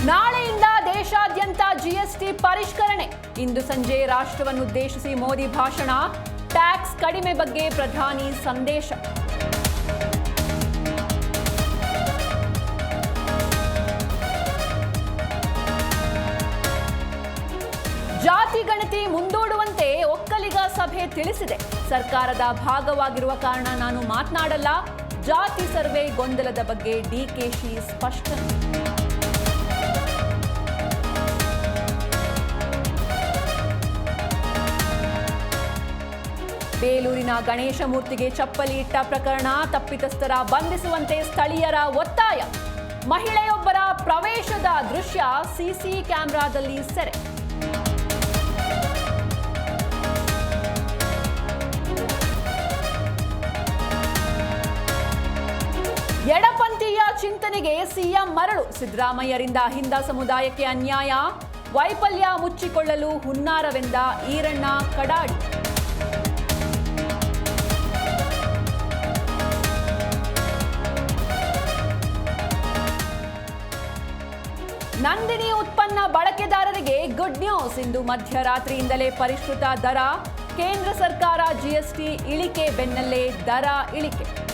ನಾಳೆಯಿಂದ ದೇಶಾದ್ಯಂತ ಜಿಎಸ್ಟಿ ಪರಿಷ್ಕರಣೆ. ಇಂದು ಸಂಜೆ ರಾಷ್ಟ್ರವನ್ನುದ್ದೇಶಿಸಿ ಮೋದಿ ಭಾಷಣ. ಟ್ಯಾಕ್ಸ್ ಕಡಿಮೆ ಬಗ್ಗೆ ಪ್ರಧಾನಿ ಸಂದೇಶ. ಜಾತಿ ಗಣತಿ ಮುಂದೂಡುವಂತೆ ಒಕ್ಕಲಿಗ ಸಭೆ ತಿಳಿಸಿದೆ. ಸರ್ಕಾರದ ಭಾಗವಾಗಿರುವ ಕಾರಣ ನಾನು ಮಾತನಾಡಲ್ಲ. ಜಾತಿ ಸರ್ವೆ ಗೊಂದಲದ ಬಗ್ಗೆ ಡಿಕೆಶಿ ಸ್ಪಷ್ಟನೆ. ಬೇಲೂರಿನ ಗಣೇಶ ಮೂರ್ತಿಗೆ ಚಪ್ಪಲಿ ಇಟ್ಟ ಪ್ರಕರಣ. ತಪ್ಪಿತಸ್ಥರ ಬಂಧಿಸುವಂತೆ ಸ್ಥಳೀಯರ ಒತ್ತಾಯ. ಮಹಿಳೆಯೊಬ್ಬರ ಪ್ರವೇಶದ ದೃಶ್ಯ ಸಿಸಿ ಕ್ಯಾಮೆರಾದಲ್ಲಿ ಸೆರೆ. ಎಡಪಂಥೀಯ ಚಿಂತನೆಗೆ ಸಿಎಂ ಮರಳು. ಸಿದ್ದರಾಮಯ್ಯರಿಂದ ಹಿಂದ ಸಮುದಾಯಕ್ಕೆ ಅನ್ಯಾಯ. ವೈಫಲ್ಯ ಮುಚ್ಚಿಕೊಳ್ಳಲು ಹುನ್ನಾರವೆಂದ ಈರಣ್ಣ ಕಡಾಡಿ. ನಂದಿನಿ ಉತ್ಪನ್ನ ಬಳಕೆದಾರರಿಗೆ ಗುಡ್ ನ್ಯೂಸ್. ಇಂದು ಮಧ್ಯರಾತ್ರಿಯಿಂದಲೇ ಪರಿಷ್ಕೃತ ದರ. ಕೇಂದ್ರ ಸರ್ಕಾರ ಜಿಎಸ್ಟಿ ಇಳಿಕೆ ಬೆನ್ನಲ್ಲೇ ದರ ಇಳಿಕೆ.